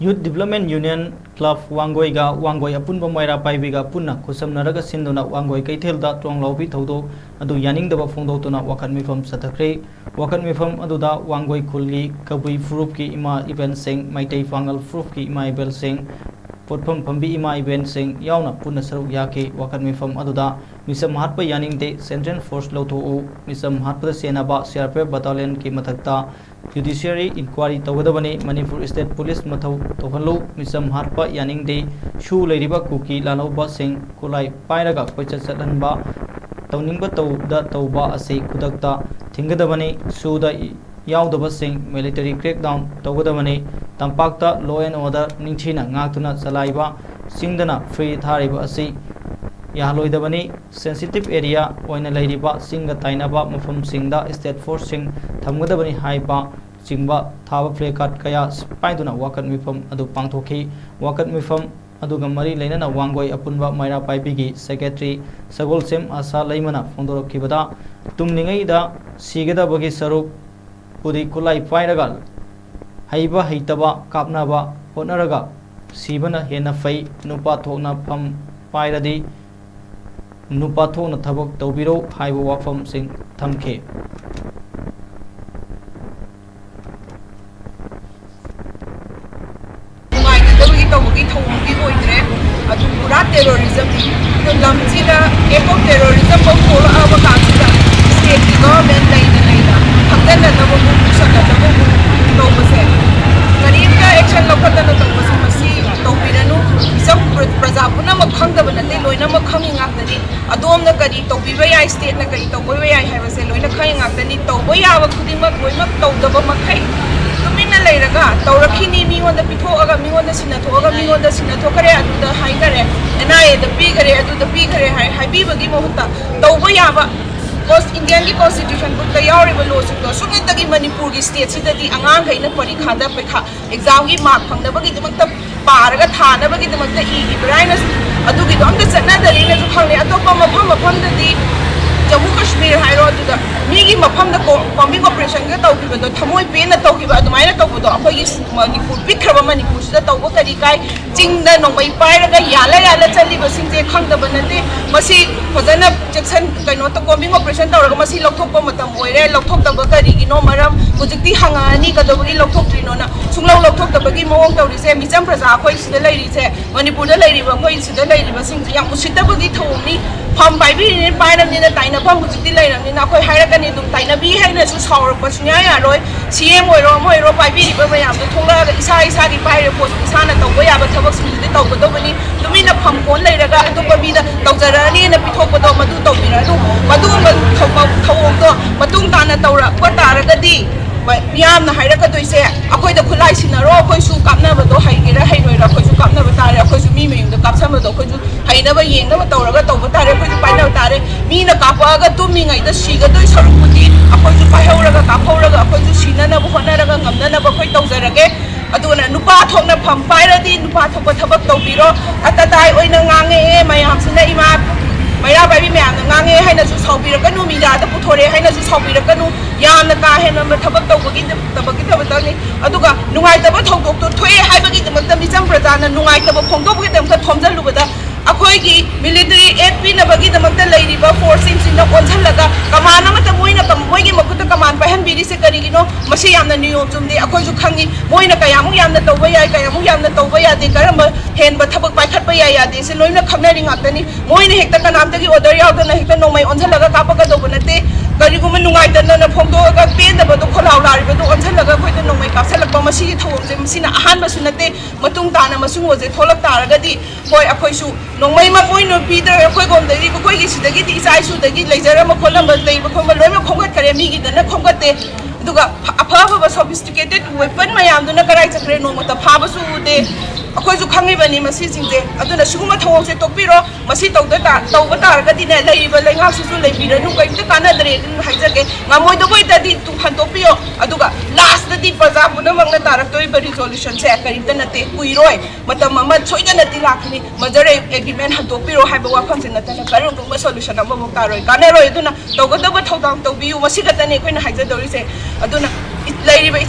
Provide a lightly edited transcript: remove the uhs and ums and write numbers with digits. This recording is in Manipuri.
Youth Development Union Club WANGOI ga WANGOI APUNBA MEIRA PAIBI ga PUNNA KHUTSAMNARGA SINDUNA WANGOI KEITHEL da Tronglaobi Thoudok adu Yaningdaba Phongdoktuna Wakat Mifam Chatkhare Wakat Mifam adu da WANGOI khulgi kabui furup ki ima event sing maitei fangal furup ki ima event sing potpham phambi ima event sing yauna punna saruk yake Wakat Mifam adu da misam hatpa yaningde Central Force lotho misam hatpa senaba CRPF battalion ki mathakta Judiciary inquiry tawgadabani Manipur State Police mathau tohalo misam harpa yaningde shu leiriba kuki lanoba sing kulai pairaga koicha chatlanba tawningba tawda tawba ase kudakta thingadabani suda yaudaba sing military crackdown tawgadabani tampakta law and order ningthina ngakuna chalaiba singdana free thariba ase yahloidabani sensitive area oina leiriba singa tainaba mafam singda state force sing thamgadabani haiba chingba thaba placard kaya paiduna Wakat Mifam adu pangthoki Wakat Mifam aduga mari leinana WANGOI APUNBA MEIRA PAIBI gi secretary sagol sem asa leimana phongdorokibada tumningai da sigadabagi saruk pudi kulai pairagal haiba haitaba kapnaba honaraga sibana hena fai nupa thokna pham pairadi nupa thokna thabak tawbiro haiba wafam sing thamke terrorism lamchida eco terrorism ko polo aba kansida state government laina hamdana nabu shaka nabu to base garib ka action lokatana to base masi to biranu isam praja puna ma khangda banate loina ma khangi ngakdani adom na kadi to biba ya state na kadi to boy ya hai base loina khangi ngakdani to boy ya ba khuding ma boy ma to daba makai tumina leiraga tawrakhini miwonda pithoaga miwonda sinathoaga miwonda sinathokare aduda haigare NIA the pigare aduda pigare haibibagi mohutta tawba yaba Indian constitution book the yauriba law singdo sumintagi Manipur gi state sidadi angang kaina parikha da pekha exam gi mark phangdabagi damakta paraga thanabagi damakta ibrainas adugi domta chanadari na ju khangni atopa mafam dadi Jammu Kashmir hairo aduda migi mafam da combing operation ga tawkibado thamoi pe na tawkiba adumaina tawbudo akhoi Manipur bikraba Manipur sida tawbo kari kai chingda nongbai pairaga yala chaliba singje khangdaba nate masi fazana jackson kaino to combing operation tawraga masi lokthokpa matam oire lokthokdaba kari gino maram hujikti hangani kadobagi lokthoktrino na sunglaw lokthokdabagi mawong tawrise micham praja akhoi sida leirise Manipur da leiriba akhoi sida leiriba singje yam usidabagi thawni pham PAIBI ni painamni na taina pham hujikti leiramni na akhoi hairagani dum taina bi haina su saurpa sunya ya roi CM oiro moiro PAIBI riba mayam to thongla isa gi paire post isana tawba yaba thabak singde tawgodobani tumina pham kon leiraga atopa bida tawjarani na pithokpado madu tawbiranu madu thawongdo matung tana tawra pataragadi miyamna hairakadoise akoida khulai sinaro akhoi su kapnabado haigera hairoira akhoi su kapnaba tare akhoi su mi mayumda kapsamado akhoi su hainaba yengnaba tawraga tawba tare akhoi su painaba tare mina kapaga tumingai da siga doi sarukudi akhoi su paihauraga kaphauraga akhoi su sinanaba honaraga ngamnanaba akhoi tawjarage aduna nupa thokna pham pairadi nupa thokpa thabak tawbiro atatai oina ngange mayamsina ima MEIRA PAIBI mayamna ngange haina su saubiraganu media da puthore haina su saubiraganu yamna ka hena thabak tawbagi tabani aduga nungai taba thongdok to thoi haibagi damakta micham prajana nungai taba phongdokgi damakta thomjalubada akhoi military aid pinabagi damakta leiriba force singna onjhallaga kaman amata moina moigi makuta kaman pahan biri se karigino masi yamna niyom chumde akhoi ju khangi moina kayamu yamna tawba ya de karamba henba thabak paikhatpa ya de se loina khamnari ngakani moina hekta kanamtagi order yaudana hekta nomai onjhallaga kapaga dobunate kariguma nungai tanna phongdoga pendabado kholaw laribado onjhallaga khoida nomai kapsalakpa masi thawomje masina ahanba sunate matung tana masung oje tholak taragadi hoi akhoi su nongmai ma poino pidar akhoi gomdari khoi gi sidagi di isai su dagi leijarama kholamba leiba khoma loima khongat kare mi gi dana khongate duga apha sophisticated weapon mayam duna karai chakre no mata phaba su de akhoi ju khangi bani masi jingje aduna suguma thawong se tokpiro masi tawda tawba taragadi ne leiba lenga su su leibira nu kai ta kana dre haijage ngamoi do boita di tu khan tokpio aduga last di praja puna mangna tarak toi ba resolution se karib da nate kuiroi mata mama choida nati lakhni majare agreement han tokpiro haiba wakham se natana karu ma solution amba mo taroi kana roi aduna tawga da ba thawdang tawbiu masi gatane koina haija dori se aduna